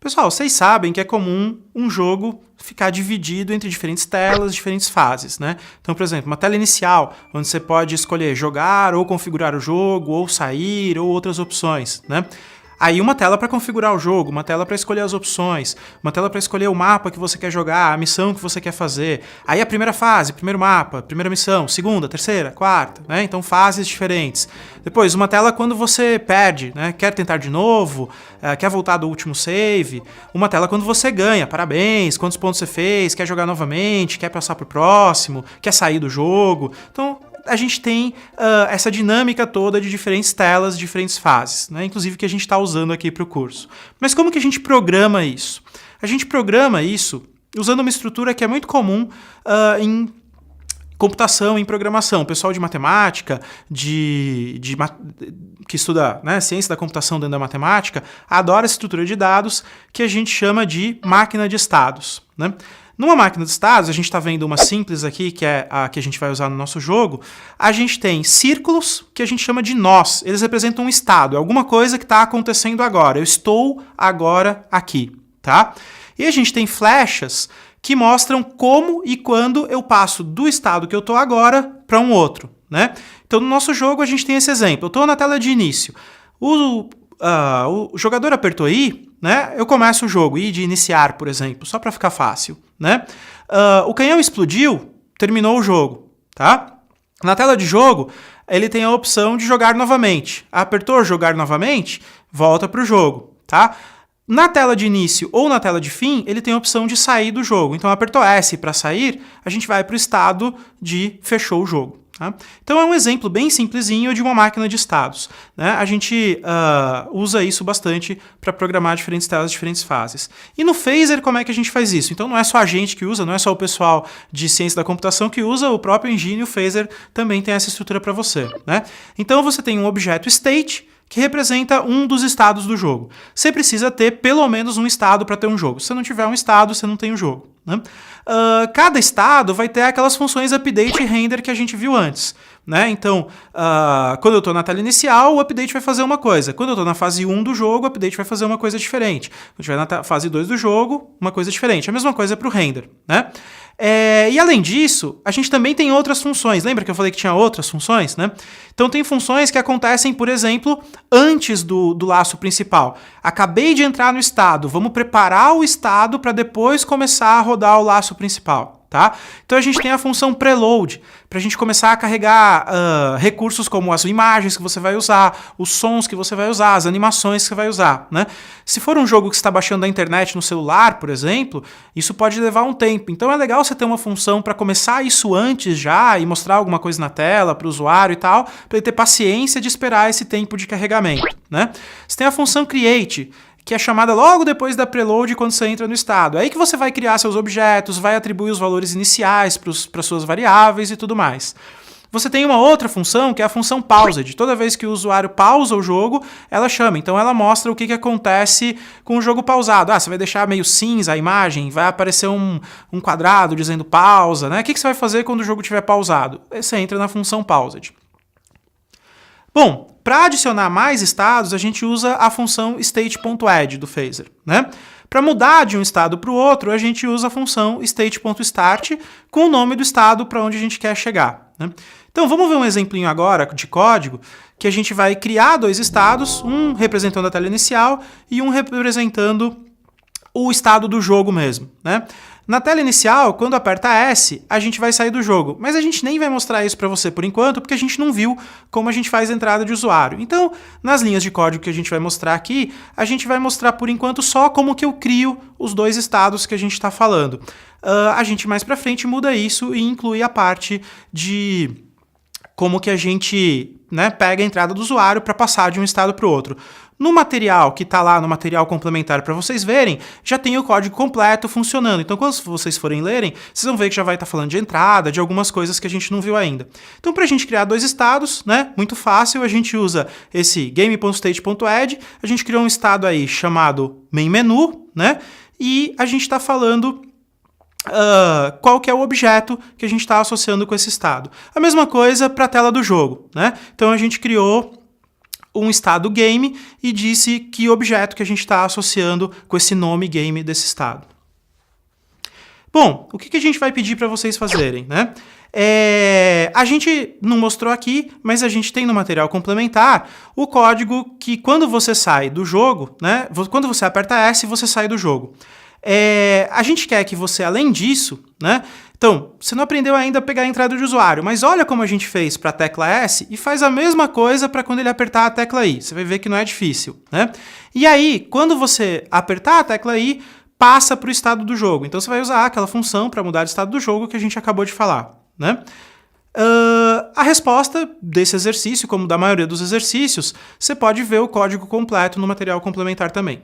Pessoal, vocês sabem que é comum um jogo ficar dividido entre diferentes telas, diferentes fases, né? Então, por exemplo, uma tela inicial, onde você pode escolher jogar ou configurar o jogo, ou sair, ou outras opções, né? Aí uma tela para configurar o jogo, uma tela para escolher as opções, uma tela para escolher o mapa que você quer jogar, a missão que você quer fazer. Aí a primeira fase, primeiro mapa, primeira missão, segunda, terceira, quarta, né? Então fases diferentes. Depois, uma tela quando você perde, né? Quer tentar de novo, quer voltar do último save. Uma tela quando você ganha, parabéns, quantos pontos você fez, quer jogar novamente, quer passar pro próximo, quer sair do jogo. Então, a gente tem essa dinâmica toda de diferentes telas, diferentes fases, né? Inclusive que a gente está usando aqui para o curso. Mas como que a gente programa isso? A gente programa isso usando uma estrutura que é muito comum em computação, em programação. O pessoal de matemática, que estuda, né, ciência da computação dentro da matemática, adora essa estrutura de dados que a gente chama de máquina de estados, né? Numa máquina de estados, a gente está vendo uma simples aqui, que é a que a gente vai usar no nosso jogo, a gente tem círculos que a gente chama de nós. Eles representam um estado, é alguma coisa que está acontecendo agora. Eu estou agora aqui, tá? E a gente tem flechas que mostram como e quando eu passo do estado que eu estou agora para um outro, né? Então, no nosso jogo, a gente tem esse exemplo. Eu estou na tela de início. O jogador apertou I, né? Eu começo o jogo, I de iniciar, por exemplo, só para ficar fácil, né? O canhão explodiu, terminou o jogo, tá? Na tela de jogo, ele tem a opção de jogar novamente. Apertou jogar novamente, volta para o jogo, tá? Na tela de início ou na tela de fim, ele tem a opção de sair do jogo. Então, apertou S para sair, a gente vai para o estado de fechou o jogo. Tá? Então é um exemplo bem simplesinho de uma máquina de estados, né? A gente usa isso bastante para programar diferentes telas, diferentes fases. E no Phaser, como é que a gente faz isso? Então não é só a gente que usa, não é só o pessoal de ciência da computação que usa, o próprio Engine, o Phaser, também tem essa estrutura para você, né? Então você tem um objeto state, que representa um dos estados do jogo. Você precisa ter pelo menos um estado para ter um jogo. Se você não tiver um estado, você não tem o jogo, né? Cada estado vai ter aquelas funções update e render que a gente viu antes, né? Então, quando eu estou na tela inicial, o update vai fazer uma coisa. Quando eu estou na fase 1 do jogo, o update vai fazer uma coisa diferente. Quando eu estiver na fase 2 do jogo, uma coisa diferente. A mesma coisa para o render, né? E além disso, a gente também tem outras funções. Lembra que eu falei que tinha outras funções, né? Então tem funções que acontecem, por exemplo, antes do laço principal. Acabei de entrar no estado, vamos preparar o estado para depois começar a rodar o laço principal, tá? Então a gente tem a função preload, para a gente começar a carregar recursos como as imagens que você vai usar, os sons que você vai usar, as animações que você vai usar, né? Se for um jogo que você está baixando da internet no celular, por exemplo, isso pode levar um tempo. Então é legal você ter uma função para começar isso antes já e mostrar alguma coisa na tela para o usuário e tal, para ele ter paciência de esperar esse tempo de carregamento, né? Você tem a função create, que é chamada logo depois da preload quando você entra no estado. É aí que você vai criar seus objetos, vai atribuir os valores iniciais para suas variáveis e tudo mais. Você tem uma outra função, que é a função paused. Toda vez que o usuário pausa o jogo, ela chama. Então ela mostra o que acontece com o jogo pausado. Você vai deixar meio cinza a imagem, vai aparecer um quadrado dizendo pausa, né? O que você vai fazer quando o jogo estiver pausado? Você entra na função paused. Bom, para adicionar mais estados, a gente usa a função state.add do Phaser, né? Para mudar de um estado para o outro, a gente usa a função state.start com o nome do estado para onde a gente quer chegar, né? Então vamos ver um exemplinho agora de código que a gente vai criar dois estados, um representando a tela inicial e um representando o estado do jogo mesmo, né? Na tela inicial, quando aperta S, a gente vai sair do jogo, mas a gente nem vai mostrar isso para você por enquanto, porque a gente não viu como a gente faz a entrada de usuário. Então, nas linhas de código que a gente vai mostrar aqui, a gente vai mostrar por enquanto só como que eu crio os dois estados que a gente está falando. A gente mais para frente muda isso e inclui a parte de como que a gente, né, pega a entrada do usuário para passar de um estado para o outro. No material que está lá, no material complementar para vocês verem, já tem o código completo funcionando. Então, quando vocês forem lerem, vocês vão ver que já vai estar falando de entrada, de algumas coisas que a gente não viu ainda. Então, para a gente criar dois estados, né, muito fácil, a gente usa esse game.state.add, a gente criou um estado aí chamado main menu, né, e a gente está falando qual que é o objeto que a gente está associando com esse estado. A mesma coisa para a tela do jogo, né? Então a gente criou um estado game e disse que objeto que a gente está associando com esse nome game desse estado. Bom, o que a gente vai pedir para vocês fazerem, né? A gente não mostrou aqui, mas a gente tem no material complementar o código que quando você sai do jogo, né? Quando você aperta S, você sai do jogo. A gente quer que você, além disso, né? Então, você não aprendeu ainda a pegar a entrada de usuário, mas olha como a gente fez para a tecla S e faz a mesma coisa para quando ele apertar a tecla I. Você vai ver que não é difícil, né? E aí, quando você apertar a tecla I, passa para o estado do jogo. Então, você vai usar aquela função para mudar de estado do jogo que a gente acabou de falar, né? A resposta desse exercício, como da maioria dos exercícios, você pode ver o código completo no material complementar também.